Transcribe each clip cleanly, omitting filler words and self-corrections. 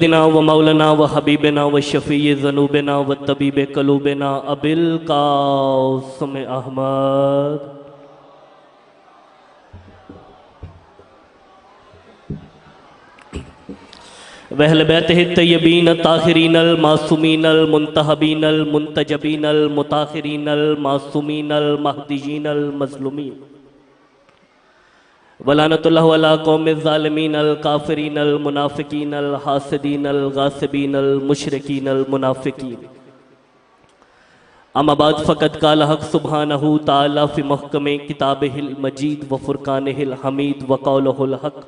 दिना व मौलाना व हबीबना व शफ़ी ज़नूबना व तबीब कलूबना अबिल कासिम अहमद। वहल बैतहि तय्यबीन ताहिरीन अल मासूमीन अल मुंतहबीन अल मुंतजबीन अल मुताहिरीन अल मासूमीन अल महदीयीन अल मज़लूमीन वलानतुल्लाह अला कौमिज़ ज़ालिमीन अल काफ़िरीन अल मुनाफ़िकीन अल हासिदीन अल गासिबीन अल मुशरिकीन अल मुनाफ़िकीन। अम्मा बाद फ़क़द क़ाल हक़ सुब्हानहू तआला फ़ी मुहकमे किताबिहिल मजीद व फ़ुरक़ानिहिल हमीद व क़ौलुहुल हक़।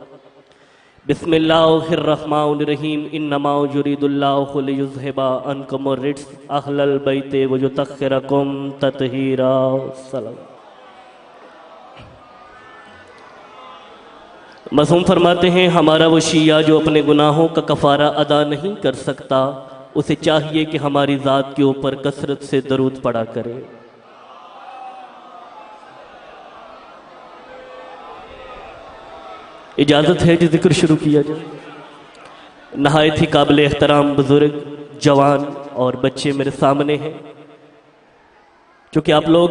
बिस्मिल्लाहिर्रहमानिर्रहीम। इन्नमा युरीदुल्लाहु लियुज़हिबा अन्कुमुर रिज्स अहलल बैति व युतह्हिरकुम तत्हीरा। सलाम। मज़हूम फरमाते हैं, हमारा वो शिया जो अपने गुनाहों का कफ़ारा अदा नहीं कर सकता, उसे चाहिए कि हमारी ज़ात के ऊपर कसरत से दरूद पढ़ा करे। इजाज़त है कि जिक्र शुरू किया जाए। नहायत ही काबिल एहतराम बुज़ुर्ग, जवान और बच्चे मेरे सामने हैं। चूँकि आप लोग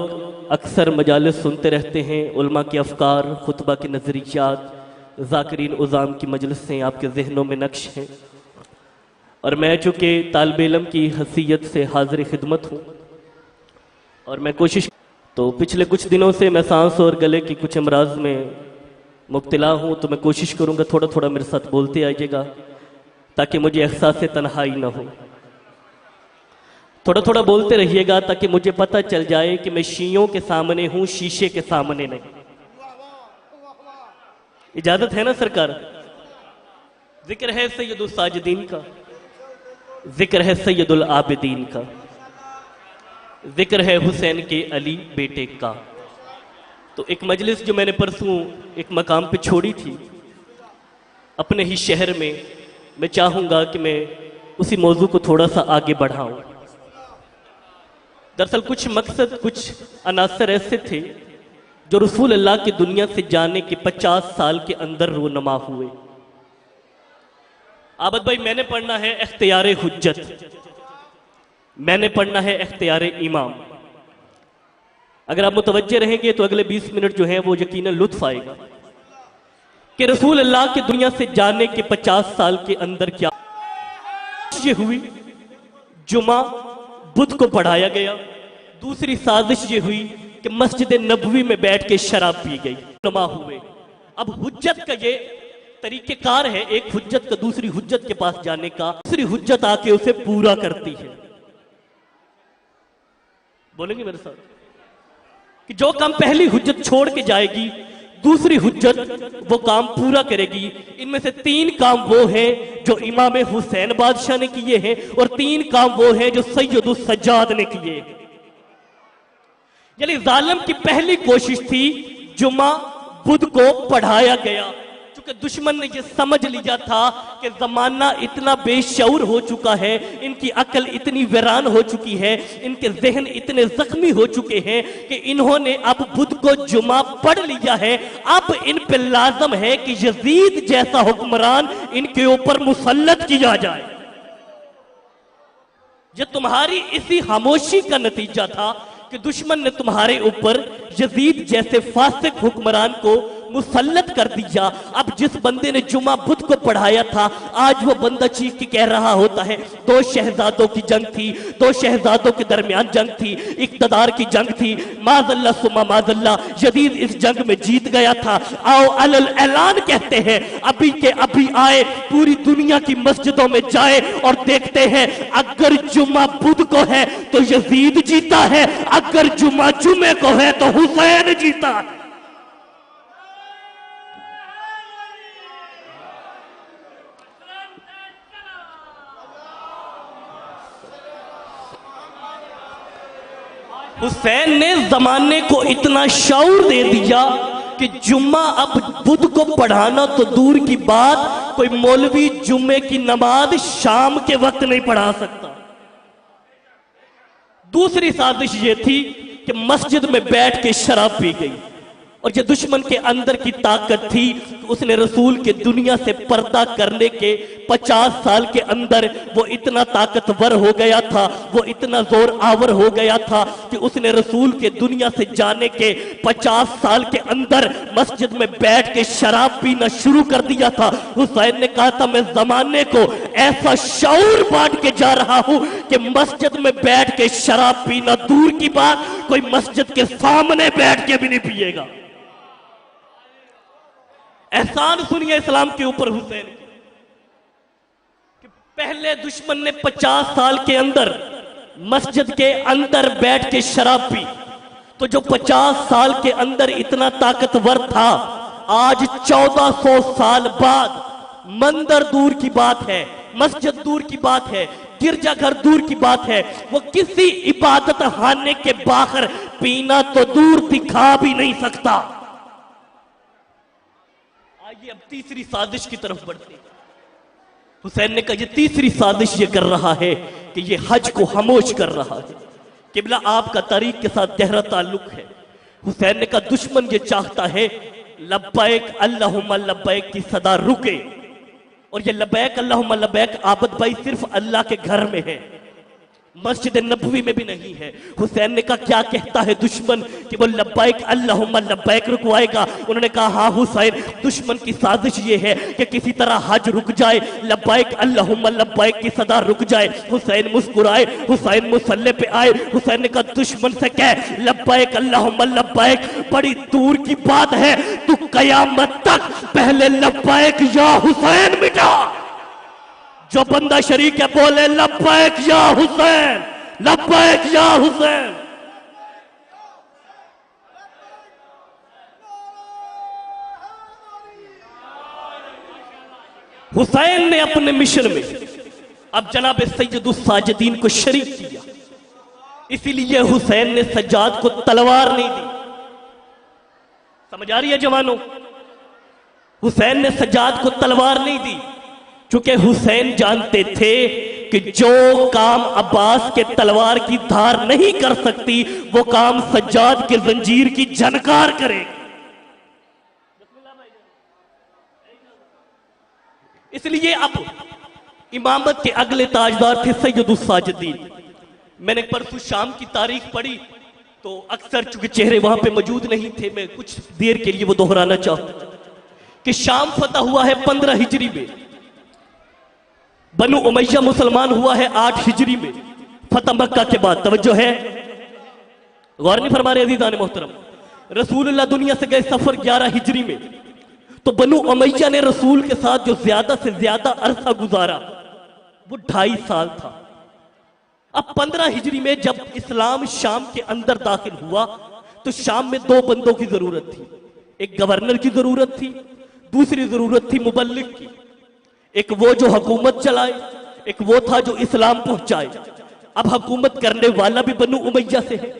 अक्सर मजालिस सुनते रहते हैं, उलमा के अफ़कार, खुतबा के नज़रियात, ज़ाकिरीन उज़ाम की मजलिसें आपके जहनों में नक्श हैं। और मैं चूँकि तालिब इल्म की हैसियत से हाज़िर खिदमत हूँ और मैं कोशिश तो पिछले कुछ दिनों से मैं सांस और गले की कुछ अमराज में मुब्तला हूँ, तो मैं कोशिश करूँगा थोड़ा थोड़ा मेरे साथ बोलते आइएगा ताकि मुझे एहसास तन्हाई ना हो। थोड़ा थोड़ा बोलते रहिएगा ताकि मुझे पता चल जाए कि मैं शीयों के सामने हूँ, शीशे के सामने नहीं। इजाजत है ना सरकार? जिक्र है सैयदुल साजिदीन का, जिक्र है सैयदुल आबिदीन का, जिक्र है हुसैन के अली बेटे का। तो एक मजलिस जो मैंने परसों एक मकाम पे छोड़ी थी अपने ही शहर में, मैं चाहूँगा कि मैं उसी मौजू को थोड़ा सा आगे बढ़ाऊँ। दरअसल कुछ मकसद, कुछ अनासर ऐसे थे जो रसूल अल्लाह की दुनिया से जाने के 50 साल के अंदर रोनमा हुए। आबद भाई, मैंने पढ़ना है इख्तियारे हुज्जत, मैंने पढ़ना है इख्तियारे इमाम। अगर आप मुतवज्जे रहेंगे तो अगले 20 मिनट जो है वो यकीनन लुत्फ आएगा कि रसूल अल्लाह की दुनिया से जाने के 50 साल के अंदर क्या ये हुई। जुमा बुध को पढ़ाया गया। दूसरी साजिश ये हुई कि मस्जिद नबवी में बैठ के शराब पी गई, नमा हुए। अब हुज्जत का ये तरीकेकार है, एक हुज्जत का दूसरी हुज्जत के पास जाने का, दूसरी हुज्जत आके उसे पूरा करती है। बोलेंगे मेरे साथ कि जो काम पहली हुज्जत छोड़ के जाएगी, दूसरी हुज्जत वो काम पूरा करेगी। इनमें से 3 काम वो हैं जो इमाम हुसैन बादशाह ने किए हैं और 3 काम वो हैं जो सैयदुल सज्जाद ने किए हैं। यानी जालिम की पहली कोशिश थी, जुमा बुध को पढ़ाया गया। चूंकि दुश्मन ने यह समझ लिया था कि जमाना इतना बेशऊर हो चुका है, इनकी अकल इतनी वीरान हो चुकी है, इनके जहन इतने जख्मी हो चुके हैं कि इन्होंने अब बुध को जुमा पढ़ लिया है। अब इन पे लाजम है कि यजीद जैसा हुक्मरान इनके ऊपर मुसल्लत किया जाए। यह तुम्हारी इसी खामोशी का नतीजा था कि दुश्मन ने तुम्हारे ऊपर यजीद जैसे फासिक हुक्मरान को मुसल्लत कर दिया। अब जिस बंदे ने जुमा बुध को पढ़ाया था, आज वो बंदा चीख के कह रहा होता है 2 शहजादों की जंग थी, 2 शहजादों के दरमियान जंग थी, इक्तदार की जंग थी, माज़ल्ला सुमा माज़ल्ला, यजीद इस जंग में जीत गया था। आओ अलल ऐलान कहते हैं, अभी के अभी आए, पूरी दुनिया की मस्जिदों में जाए और देखते हैं अगर जुमा बुध को है तो यजीद जीता है, अगर जुमा जुमे को है तो हुसैन जीता है। हुसैन ने जमाने को इतना शऊर दे दिया कि जुम्मा अब बुध को पढ़ाना तो दूर की बात, कोई मौलवी जुम्मे की नमाज शाम के वक्त नहीं पढ़ा सकता। दूसरी साजिश ये थी कि मस्जिद में बैठ के शराब पी गई। और ये दुश्मन के अंदर की ताकत थी। उसने रसूल के दुनिया से पर्दा करने के 50 साल के अंदर वो इतना ताकतवर हो गया था, वो इतना जोर आवर हो गया था कि उसने रसूल के दुनिया से जाने के 50 साल के अंदर मस्जिद में बैठ के शराब पीना शुरू कर दिया था। हुसैन ने कहा था मैं जमाने को ऐसा शऊर बांट के जा रहा हूं कि मस्जिद में बैठ के शराब पीना दूर की बात, कोई मस्जिद के सामने बैठ के भी नहीं पिएगा। एहसान सुनिए इस्लाम के ऊपर हुसैन कि पहले दुश्मन ने 50 साल के अंदर मस्जिद के अंदर बैठ के शराब पी, तो जो 50 साल के अंदर इतना ताकतवर था, आज 1400 साल बाद मंदिर दूर की बात है, मस्जिद दूर की बात है, गिरजाघर दूर की बात है, वो किसी इबादत खाने के बाहर पीना तो दूर दिखा भी नहीं सकता। आइए अब तीसरी साजिश की तरफ बढ़ते हैं। हुसैन ने कहा ये तीसरी साजिश ये कर रहा है कि ये हज को खामोश कर रहा है। किबला आपका तारीख के साथ गहरा ताल्लुक है। हुसैन ने कहा दुश्मन ये चाहता है लब्बैक अल्लाहुम्मा लब्बैक की सदा रुके, और ये लब्बैक अल्लाहुम्मा लब्बैक आबद भाई सिर्फ अल्लाह के घर में है, मस्जिद नबवी में भी नहीं है। हुसैन ने कहा क्या कहता है दुश्मन कि वो लब्बैक अल्लाहुम्मा लब्बैक रुकवाएगा? उन्होंने कहा हाँ हुसैन, दुश्मन की साजिश ये है कि किसी तरह हज रुक जाए, लब्बैक अल्लाहुम्मा लब्बैक की सदा रुक जाए। हुसैन मुस्कुराए, हुसैन मुसल्ले पे आए। हुसैन ने कहा दुश्मन से कह लब्बैक अल्लाहुम्मा लब्बैक बड़ी दूर की बात है, तू कयामत तक पहले लब्बैक या हुसैन मिटा। जो बंदा शरीक है बोले लब्बैक या हुसैन, लब्बैक या हुसैन। हुसैन ने अपने मिशन में अब जनाब सैयदुस साजिदीन को शरीक किया, इसीलिए हुसैन ने सज्जाद को तलवार नहीं दी। समझ आ रही है जवानों? हुसैन ने सज्जाद को तलवार नहीं दी क्योंकि हुसैन जानते थे कि जो काम अब्बास के तलवार की धार नहीं कर सकती वो काम सज्जाद के जंजीर की झनकार करेगी। इसलिए अब इमामत के अगले ताजदार थे सैयदुस साजिदीन। मैंने परसों शाम की तारीख पढ़ी तो अक्सर चूंकि चेहरे वहां पे मौजूद नहीं थे, मैं कुछ देर के लिए वो दोहराना चाहता कि शाम फतह हुआ है 15 हिजरी में, बनु उमैया मुसलमान हुआ है 8 हिजरी में, फतह मक्का के बाद। तवज्जो है, गौर नहीं फरमा रहे अज़ीज़ान मोहतरम। रसूलुल्लाह दुनिया से गए सफर 11 हिजरी में, तो बनु उमैया ने रसूल के साथ जो ज्यादा से ज्यादा अरसा गुजारा वो 2.5 साल था। अब 15 हिजरी में जब इस्लाम शाम के अंदर दाखिल हुआ तो शाम में 2 बंदों की जरूरत थी। एक गवर्नर की जरूरत थी, दूसरी जरूरत थी मुबल्लिग की। एक वो जो हुकूमत चलाए, एक वो था जो इस्लाम पहुंचाए। अब हुकूमत करने वाला भी बनु उमैया से है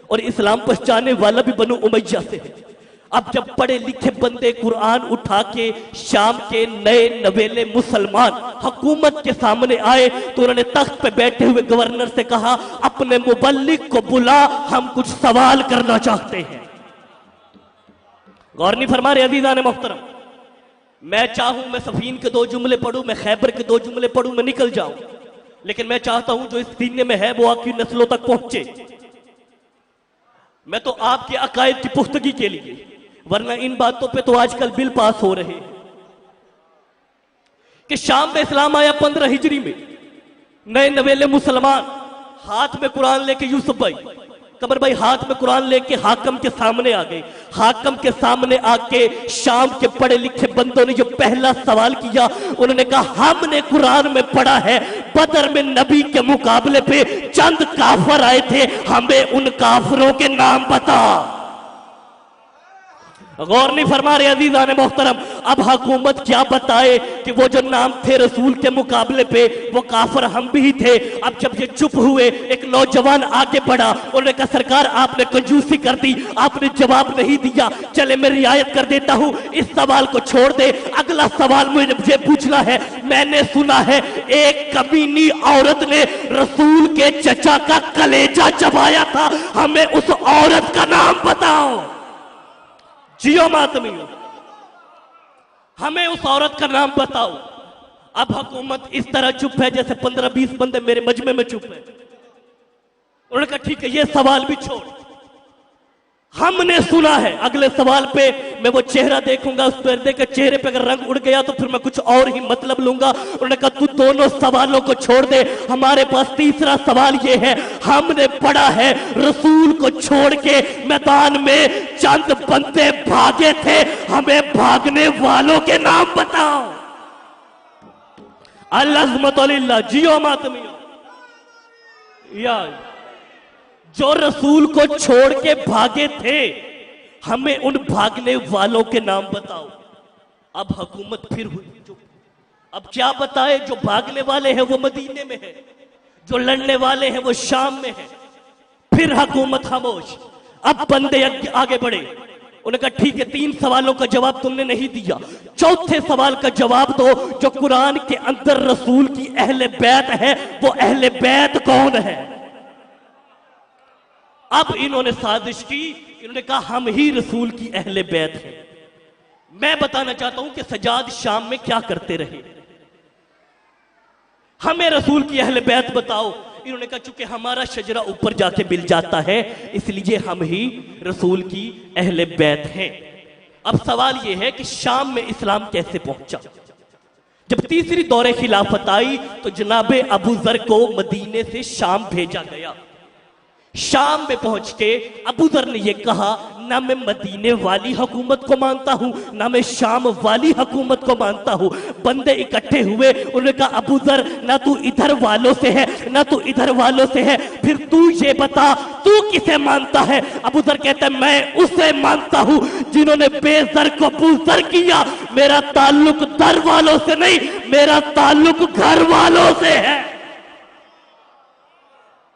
और इस्लाम पहुंचाने वाला भी बनु उमैया से है। अब जब पढ़े लिखे बंदे कुरान उठा के शाम के नए नवेले मुसलमान हुकूमत के सामने आए तो उन्होंने तख्त पे बैठे हुए गवर्नर से कहा अपने मुबल्लिग को बुला, हम कुछ सवाल करना चाहते हैं। गौर नहीं फरमा रहे अज़ीज़ान मोहतरम। मैं चाहूं मैं सफीन के 2 जुमले पढ़ूं, मैं खैबर के 2 जुमले पढ़ूं, मैं निकल जाऊं, लेकिन मैं चाहता हूं जो इस सीने में है वो आपकी नस्लों तक पहुंचे। मैं तो आपके अकायद की पुख्तगी के लिए, वरना इन बातों पे तो आजकल बिल पास हो रहे हैं कि शाम में इस्लाम आया 15 हिजरी में। नए नवेले मुसलमान हाथ में कुरान लेके, यूसुफ भाई कमर भाई हाथ में कुरान लेके हाकम के सामने आ गए। हाकम के सामने आके शाम के पढ़े लिखे बंदों ने जो पहला सवाल किया, उन्होंने कहा हमने कुरान में पढ़ा है बदर में नबी के मुकाबले पे चंद काफर आए थे, हमें उन काफरों के नाम बता। गौर नहीं फरमा रहे अज़ीज़ान मोहतरम। अब हुकूमत क्या बताए कि वो जो नाम थे रसूल के मुकाबले पे वो काफर हम भी थे। अब जब ये चुप हुए एक नौजवान आगे बढ़ा, उन्होंने कहा सरकार आपने कंजूसी कर दी, आपने जवाब नहीं दिया, चले मैं रियायत कर देता हूं, इस सवाल को छोड़ दे, अगला सवाल मुझे पूछना है। मैंने सुना है एक कमीनी औरत ने रसूल के चचा का कलेजा चबाया था, हमें उस औरत का नाम बताओ। जियो मातमियों, हमें उस औरत का नाम बताओ। अब हुकूमत इस तरह चुप है जैसे 15-20 बंदे मेरे मजमे में चुप है। उन्होंने कहा ठीक है, ये सवाल भी छोड़, हमने सुना है। अगले सवाल पे मैं वो चेहरा देखूंगा, उस पर्दे के चेहरे पे अगर रंग उड़ गया तो फिर मैं कुछ और ही मतलब लूंगा। उन्होंने कहा तू दोनों सवालों को छोड़ दे, हमारे पास तीसरा सवाल ये है, हमने पढ़ा है रसूल को छोड़ के मैदान में चंद बंदे भागे थे, हमें भागने वालों के नाम बताओ। अल्लाह जियो मातमियो, या जो रसूल को छोड़ के भागे थे, हमें उन भागने वालों के नाम बताओ। अब हुकूमत फिर हुई चुप। अब क्या बताए? जो भागने वाले हैं वो मदीने में है, जो लड़ने वाले हैं वो शाम में है। फिर हुकूमत खामोश। अब बंदे आगे बढ़े। उन्होंने कहा ठीक है, 3 सवालों का जवाब तुमने नहीं दिया, चौथे सवाल का जवाब दो। जो कुरान के अंदर रसूल की अहले बैत है, वो अहले बैत कौन है? अब इन्होंने साजिश की, इन्होंने कहा हम ही रसूल की अहले बैत हैं। मैं बताना चाहता हूं कि सजाद शाम में क्या करते रहे, हमें रसूल की अहले बैत बताओ। इन्होंने कहा चूंकि हमारा शजरा ऊपर जाके मिल जाता है, इसलिए हम ही रसूल की अहले बैत हैं। अब सवाल यह है कि शाम में इस्लाम कैसे पहुंचा? जब तीसरी दौरे खिलाफत आई तो जनाबे अबू जर को मदीने से शाम भेजा गया। शाम में पहुंच के अबू जर ने यह कहा, ना मैं मदीने वाली हुकूमत को मानता हूं, ना मैं शाम वाली हुकूमत को मानता हूं। बंदे इकट्ठे हुए, उन्होंने कहा अबू जर, ना तू इधर वालों से है ना तू इधर वालों से है, फिर तू ये बता तू किसे मानता है? अबू जर कहता है मैं उसे मानता हूं जिन्होंने बेजर को बुजर किया। मेरा ताल्लुक दर वालों से नहीं, मेरा ताल्लुक घर वालों से है।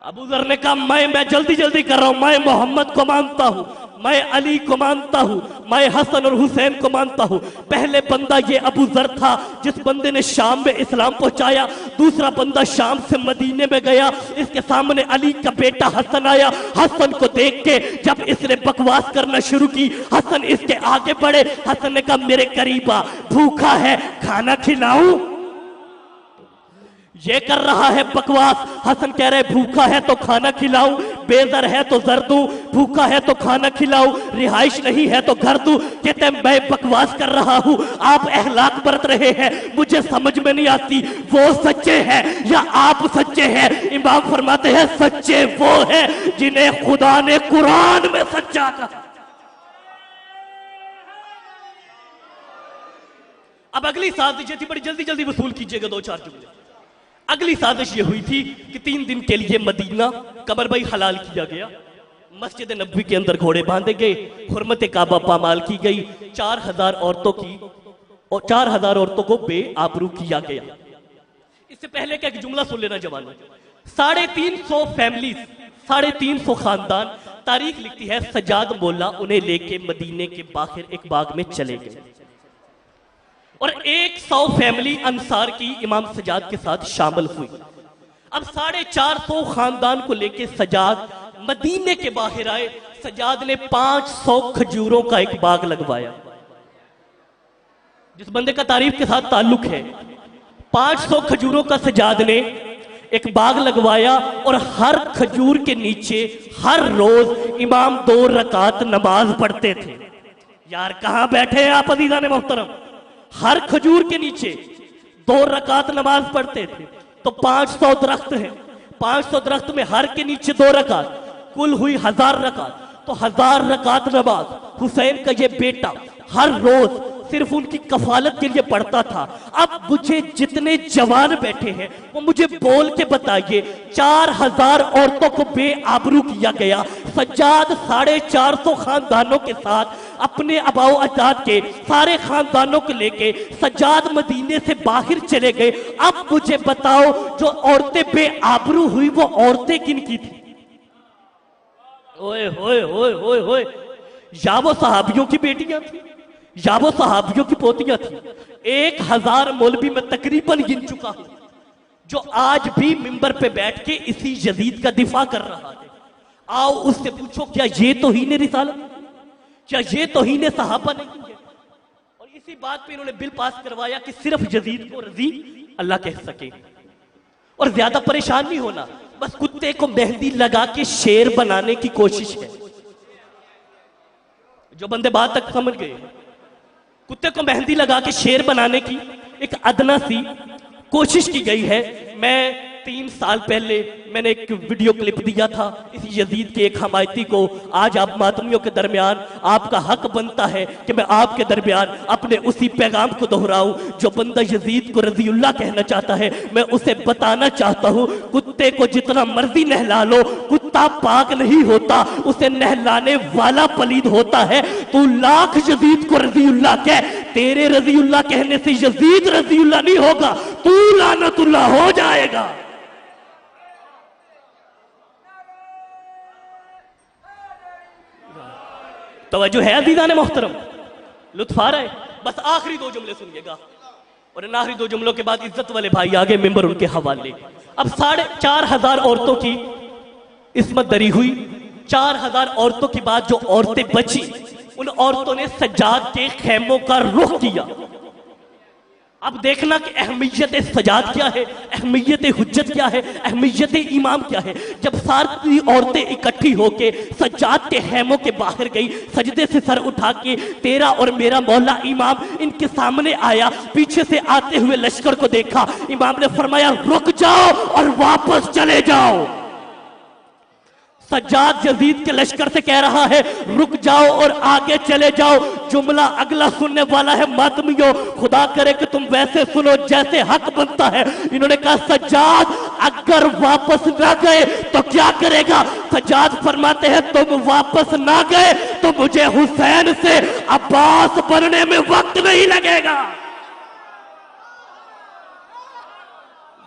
अबू जर ने कहा मैं जल्दी जल्दी कर रहा हूं, मैं मोहम्मद को मानता हूं, मैं अली को मानता हूं, मैं हसन और हुसैन को मानता हूं। पहले बंदा ये अबू जर था जिस बंदे ने शाम में इस्लाम पहुंचाया। दूसरा बंदा शाम से मदीने में गया, इसके सामने अली का बेटा हसन आया। हसन को देख के जब इसने बकवास करना शुरू की, हसन इसके आगे बढ़े। हसन ने कहा मेरे करीब आ, भूखा है खाना खिलाऊं? ये कर रहा है बकवास। हसन कह रहे भूखा है तो खाना खिलाऊं, बेजर है तो जर दूं, भूखा है तो खाना खिलाऊं, रिहाइश नहीं है तो घर दूं। कहते हैं मैं बकवास कर रहा हूं, आप अहलाक बरत रहे हैं, मुझे समझ में नहीं आती वो सच्चे हैं या आप सच्चे हैं। इमाम फरमाते हैं सच्चे वो है जिन्हें खुदा ने कुरान में सच्चा कहा। अब अगली साजिश थी, बड़ी जल्दी जल्दी वसूल कीजिएगा 2-4 जुमले। अगली साजिश ये हुई थी कि 3 दिन के लिए मदीना कमरबई हलाल किया गया, मस्जिद नबवी के अंदर घोड़े बांधे गए, हुर्मत काबा पामाल की गई, 4000 औरतों की और 4000 औरतों को बेआबरू किया गया। इससे पहले का एक जुमला सुन लेना जवानों, 350 फैमिली, 350 खानदान, तारीख लिखती है सजाद मोल्ला उन्हें लेके मदीने के बाहर एक बाग में चले गए और 100 फैमिली अंसार की इमाम सजाद के साथ शामिल हुई। अब 450 खानदान को लेके सजाद मदीने के बाहर आए। सजाद ने 500 खजूरों का एक बाग लगवाया। जिस बंदे का तारीफ के साथ ताल्लुक है, 500 खजूरों का सजाद ने एक बाग लगवाया और हर खजूर के नीचे हर रोज इमाम 2 रकात नमाज पढ़ते थे। यार कहां बैठे हैं आप अजीज़ान मोहतरम? हर खजूर के नीचे 2 रकात नमाज पढ़ते थे। तो 500 दरख्त हैं, 500 दरख्त में हर के नीचे 2 रकात, कुल हुई 1000 रकात। तो 1000 रकात नमाज हुसैन का ये बेटा हर रोज सिर्फ उनकी कफालत के लिए पढ़ता था। अब मुझे जितने जवान बैठे हैं वो मुझे बोल के बताइए, 4000 औरतों को बेआबरू किया गया। सज्जाद 450 खानदानों के साथ अपने अबाओ अजदाद के सारे खानदानों को लेके सज्जाद मदीने से बाहर चले गए। अब मुझे बताओ जो औरतें बेआबरू हुई वो औरतें किन की थी? ओए होए होए होए होए, या वो सहाबियों की बेटियां थी या वो सहाबियों की पोतियां थी। 1000 मौलवी मैं तकरीबन गिन चुका हूं जो आज भी मिंबर पे बैठ के इसी यजीद का दिफा कर रहा है। आओ उससे पूछो क्या ये तो ही ने रिसालत, क्या ये तौहीन सहाबा नहीं है? और इसी बात पे इन्होंने बिल पास करवाया कि सिर्फ यजीद को रजी अल्लाह कह सके। और ज्यादा परेशान नहीं होना, बस कुत्ते को मेहंदी लगा के शेर बनाने की कोशिश है। जो बंदे बात तक समझ गए, कुत्ते को मेहंदी लगा के शेर बनाने की एक अदना सी कोशिश की गई है। मैं 3 साल पहले मैंने एक वीडियो क्लिप दिया था इस यजीद के एक हमायती को। आज आप मातमियों के दरमियान आपका हक बनता है कि मैं आपके दरमियान अपने उसी पैगाम को दोहराऊं। जो बंदा यजीद को रजीउल्लाह कहना चाहता है, मैं उसे बताना चाहता हूं, कुत्ते को जितना मर्जी नहला लो, कुत्ता पाक नहीं होता, उसे नहलाने वाला पलीद होता है। तू लाख यजीद को रजीउल्लाह कह, तेरे रजीउल्लाह कहने से यजीद रजीउल्लाह नहीं होगा, तू लानतुल्लाह हो जाएगा। तवज्जो है अज़ीज़ान मोहतरम, लुत्फ आ रहा है? बस आखिरी 2 जुमले सुनिएगा और इन आखिरी 2 जुमलों के बाद इज्जत वाले भाई आगे मेंबर उनके हवाले। अब 4,500 औरतों की इस्मत दरी हुई। 4,000 औरतों के बाद जो औरतें बची, उन औरतों ने सज्जाद के खेमों का रुख किया। अब देखना कि अहमियत सजाद क्या है, अहमियत हुज्जत क्या है, अहमियत इमाम क्या है। जब सारी औरतें इकट्ठी होके सज्जाद के खेमों के बाहर गई, सजदे से सर उठा के तेरा और मेरा मौला इमाम इनके सामने आया। पीछे से आते हुए लश्कर को देखा, इमाम ने फरमाया रुक जाओ और वापस चले जाओ। सज्जाद यजीद के लश्कर से कह रहा है रुक जाओ और आगे चले जाओ। जुमला अगला सुनने वाला है मातमियों, खुदा करे कि तुम वैसे सुनो जैसे हक बनता है। इन्होंने कहा सज्जाद अगर वापस ना गए तो क्या करेगा? सज्जाद फरमाते हैं तुम वापस ना गए तो मुझे हुसैन से अब्बास बनने में वक्त नहीं लगेगा।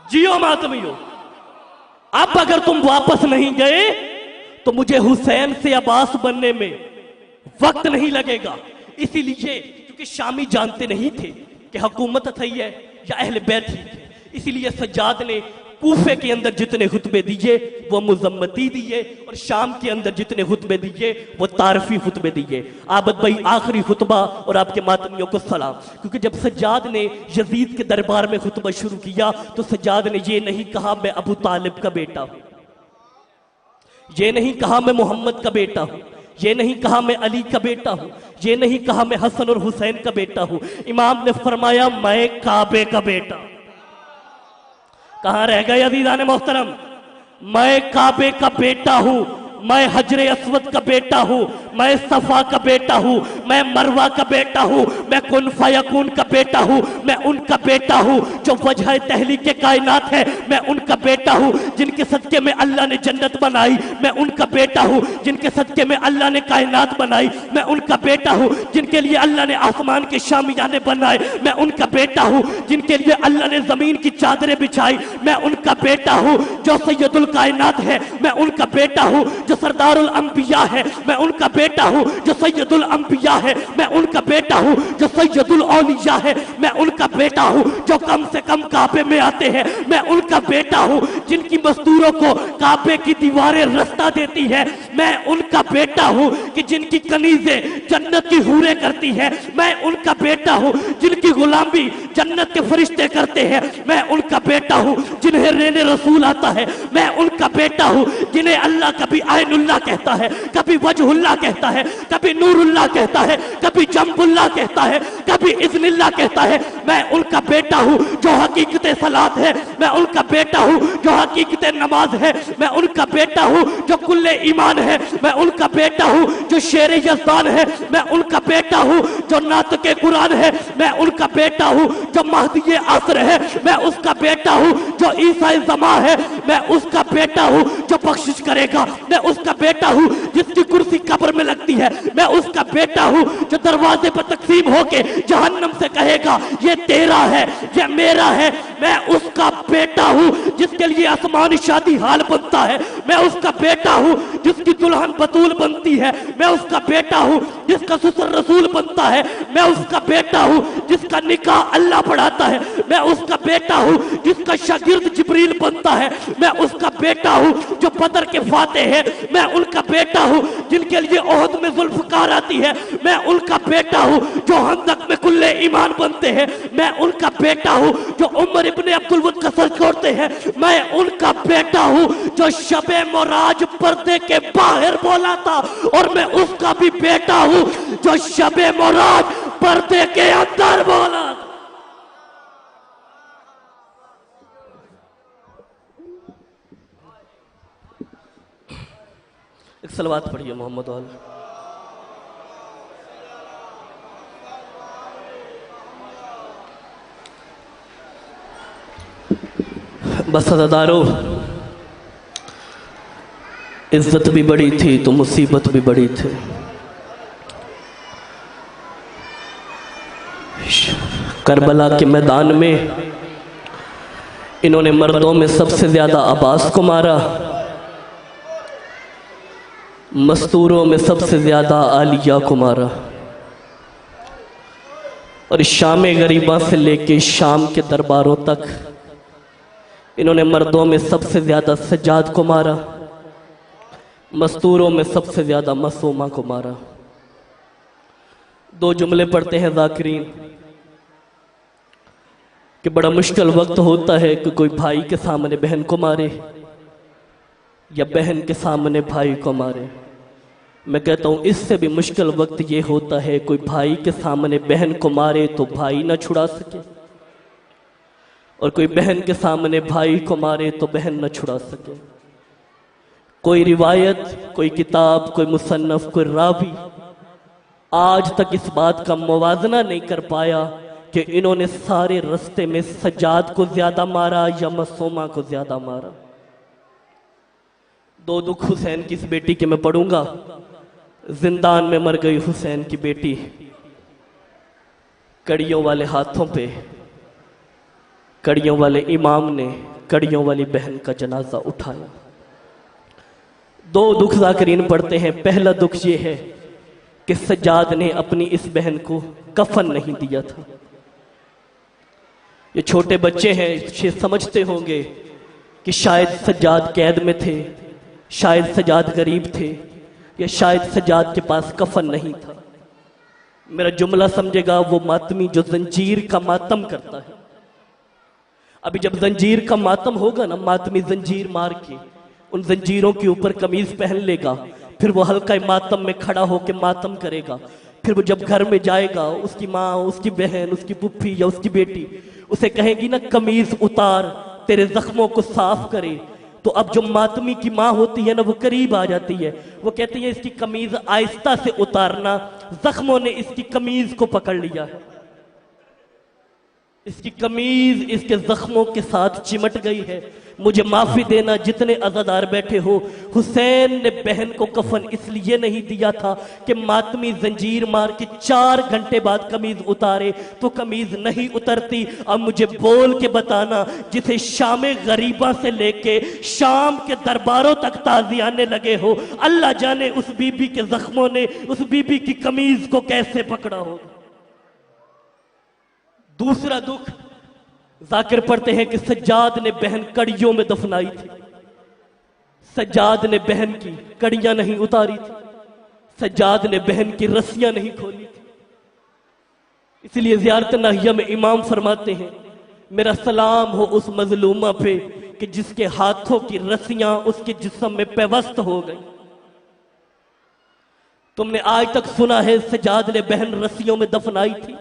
जियो मातमियों, अब अगर तुम वापस नहीं गए तो मुझे हुसैन से अब्बास बनने में वक्त नहीं लगेगा। इसीलिए क्योंकि शामी जानते नहीं थे कि हुकूमत सही है या अहले बैत ठीक है, इसीलिए सज्जाद ने कूफे के अंदर जितने खुतबे दिए वो मुजम्मती दिए और शाम के अंदर जितने खुतबे दिए वो तारफी खुतबे दिए। आबद भाई आखिरी खुतबा और आपके मातमियों को सलाम। क्योंकि जब सज्जाद ने यजीद के दरबार में खुतबा शुरू किया तो सज्जाद ने ये नहीं कहा मैं अबू तालिब का बेटा हूं, ये नहीं कहा मैं मोहम्मद का बेटा हूं, ये नहीं कहा मैं अली का बेटा हूं, ये नहीं कहा मैं हसन और हुसैन का बेटा हूं। इमाम ने फरमाया मैं काबे का बेटा। कहां रह गए अज़ीज़ान मोहतरम? मैं काबे का बेटा हूं, मैं हजरे अस्वद का बेटा हूं, मैं सफा का बेटा हूं, मैं मरवा का बेटा हूं, मैं कुन फयकून का बेटा हूं, मैं उनका बेटा हूं जो वजह तहलीक कायनात है, मैं उनका बेटा हूं जिनके सदके में अल्लाह ने जन्नत बनाई, मैं उनका बेटा हूं जिनके सदके में अल्लाह ने कायनात बनाई, मैं उनका बेटा हूं जिनके लिए अल्लाह ने आसमान के शामियाने बनाए, मैं उनका बेटा हूं जिनके लिए अल्लाह ने जमीन की चादरें बिछाई, मैं उनका बेटा हूं जो सैयदुल कायनात है, मैं उनका बेटा हूं जो सरदारुल अंबिया है, मैं उनका बेटा हूं जो सैयदुल अंबिया है, मैं उनका बेटा हूं जो सैयदुल औलिया है, मैं उनका बेटा हूं जो कम से कम काबे में आते हैं, मैं उनका बेटा हूं जिनकी मजदूरों को काबे की दीवारें रास्ता देती है, मैं उनका बेटा हूं कि जिनकी कनीजें जन्नत की हूरें करती है, मैं उनका बेटा हूं जिनकी गुलामी जन्नत के फरिश्ते करते हैं, मैं उनका बेटा हूं जिन्हें रेने रसूल आता है, मैं उनका बेटा हूं जिन्हें अल्लाह कभी आइनुल्लाह कहता है, कभी वजहुल्लाह कहता है, कभी नूरुल्लाह कहता है, कभी जम्बुल्लाह कहता है, कभी इज़्निल्लाह कहता है। मैं उनका बेटा हूं जो हकीकत सलात है, मैं उनका बेटा हूं जो हकीकत नमाज है, मैं उनका बेटा हूं जो कुल्ले ईमान है, मैं उनका बेटा हूं जो शेर यज़दान है, मैं उनका बेटा हूं जो नातके कुरान है, मैं उनका बेटा हूं जो महदी असर है, मैं उसका बेटा हूं जो ईसा ज़मा है, मैं उसका बेटा हूं जो बख्शिश करेगा, मैं उसका बेटा हूं जिसकी कुर्सी कब्र में लगती है, मैं उसका बेटा हूं जो दरवाजे पर तकसीम होके जहन्नम से कहेगा ये तेरा है, ये मेरा है, मैं उसका बेटा हूं जिसके लिए आसमानी शादी हाल बनता है, मैं उसका बेटा हूं जिसकी दुल्हन बतूल बनती है, मैं उसका बेटा हूं जिसका ससुर रसूल बनता बनता है, मैं उसका बेटा हूं जिसका निकाह अल्लाह पढ़ाता है, मैं उसका बेटा हूं जिसका शागिर्द जिब्रील बनता है, मैं उसका बेटा हूं जो बदर के फाते हैं, मैं उनका बेटा हूं जिनके लिए ओहद में जुल्फकार आती है, मैं उनका बेटा हूं जो हंदक में कुल्ले ईमान बनते हैं, मैं उनका बेटा हूं जो उमर इब्ने अब्दुल वद का सर छोड़ते हैं, मैं उनका बेटा हूं जो शबे मोराज पर्दे के बाहर बोला था, और मैं उसका भी बेटा हूं जो शबे मोराज पर्दे के अंदर बोला। एक सलवात पढ़िए मोहम्मद वाला। बस अज़ादारो, इज्जत भी बड़ी थी तो मुसीबत भी बड़ी थी। करबला के मैदान में इन्होंने मर्दों में सबसे ज्यादा अब्बास को मारा, मस्तूरों में सबसे ज्यादा आलिया को मारा, और शाम गरीबा से लेके शाम के दरबारों तक इन्होंने मर्दों में सबसे ज्यादा सज्जाद को मारा, मस्तूरों में सबसे ज्यादा मसूमा को मारा। दो जुमले पढ़ते हैं ज़ाकिरीन कि बड़ा मुश्किल वक्त होता है कि कोई भाई के सामने बहन को मारे या बहन के सामने भाई को मारे। मैं कहता हूं इससे भी मुश्किल वक्त ये होता है कोई भाई के सामने बहन को मारे तो भाई ना छुड़ा सके, और कोई बहन के सामने भाई को मारे तो बहन न छुड़ा सके। कोई रिवायत, कोई किताब, कोई मुसन्नफ, कोई रावी आज तक इस बात का मुवाजना नहीं कर पाया कि इन्होंने सारे रास्ते में सज्जाद को ज्यादा मारा या मसूमा को ज्यादा मारा। दो दुख हुसैन की इस बेटी के मैं पढ़ूंगा। जिंदान में मर गई हुसैन की बेटी, कड़ियों वाले हाथों पे कड़ियों वाले इमाम ने कड़ियों वाली बहन का जनाजा उठाया। दो दुख ज़ाकिरीन पढ़ते हैं। पहला दुख ये है कि सज्जाद ने अपनी इस बहन को कफन नहीं दिया था। ये छोटे बच्चे हैं, ये समझते होंगे कि शायद सज्जाद कैद में थे, शायद सज्जाद गरीब थे, या शायद सज्जाद के पास कफन नहीं था। मेरा जुमला समझेगा, वो मातमी जो जंजीर का मातम करता है। अभी जब जंजीर का मातम होगा ना, मातमी जंजीर मार के उन जंजीरों के ऊपर कमीज पहन लेगा, फिर वो हल्का मातम में खड़ा होकर मातम करेगा। फिर वो जब घर में जाएगा, उसकी माँ, उसकी बहन, उसकी पुप्पी या उसकी बेटी उसे कहेगी ना कमीज उतार, तेरे जख्मों को साफ करे, तो अब जो मातमी की माँ होती है ना, वो करीब आ जाती है। वो कहती है इसकी कमीज आहिस्ता से उतारना, जख्मों ने इसकी कमीज को पकड़ लिया है, इसकी कमीज इसके जख्मों के साथ चिमट गई है, मुझे माफी देना। जितने अज़ादार बैठे हो, हुसैन ने बहन को कफन इसलिए नहीं दिया था कि मातमी जंजीर मार के 4 घंटे बाद कमीज उतारे तो कमीज नहीं उतरती। अब मुझे बोल के बताना, जिसे शाम गरीबा से लेके शाम के दरबारों तक ताज़ियाने लगे हो, अल्लाह जाने उस बीबी के जख्मों ने उस बीबी की कमीज को कैसे पकड़ा होगा। दूसरा दुख जाकिर पढ़ते हैं कि सज्जाद ने बहन कड़ियों में दफनाई थी। सज्जाद ने बहन की कड़ियां नहीं उतारी थी, सज्जाद ने बहन की रस्सियां नहीं खोली थी। इसलिए ज़ियारत नाहिया में इमाम फरमाते हैं, मेरा सलाम हो उस मजलूमा पे कि जिसके हाथों की रस्सियां उसके जिस्म में पेवस्त हो गई। तुमने आज तक सुना है सज्जाद ने बहन रस्सियों में दफनाई थी?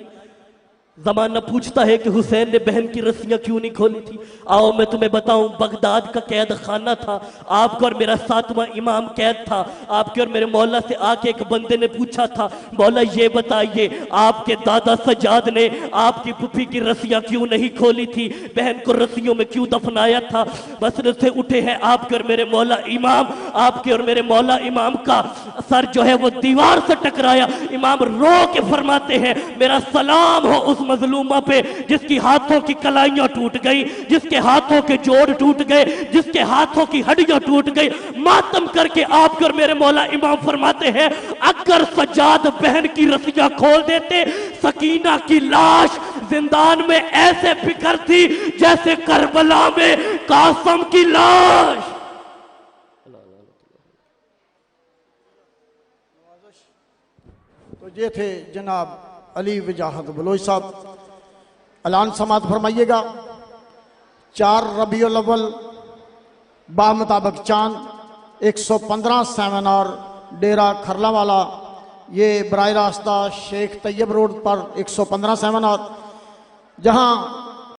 जमाना पूछता है कि हुसैन ने बहन की रस्सियां क्यों नहीं खोली थी। आओ मैं तुम्हें बताऊं, बगदाद का कैद खाना था, आपका और मेरा 7वां इमाम कैद था। आपके और मेरे मौला से आके एक बंदे ने पूछा था, मौला ये बताइए आपके दादा सज्जाद ने आपकी पुप्पी की रस्सियां क्यों नहीं खोली थी, बहन को रस्सियों में क्यों दफनाया था। मसले से उठे हैं आपके और मेरे मौला इमाम, आपके और मेरे मौला इमाम का सर जो है वो दीवार से टकराया। इमाम रो के फरमाते हैं, मेरा सलाम हो उस मजलूमा पे जिसकी हाथों की कलाइयां टूट गई, जिसके हाथों के जोड़ टूट गए, जिसके हाथों की हड्डियां टूट गई, मातम करके आपके और मेरे मौला इमाम फरमाते हैं अगर सज्जाद बहन की रस्सियां खोल देते, सकीना की लाश जिंदान में ऐसे बिखरती जैसे करबला में कासम की लाश। तो ये थे जनाब अली वजाहत बलोच साहब। ऐलान समात फरमाइएगा। 4 रबीउल अव्वल बा मुताबिक चांद 115 सेमिनार डेरा खरलावाला, ये बराह रास्ता शेख तैयब रोड पर 115 सेमिनार, जहां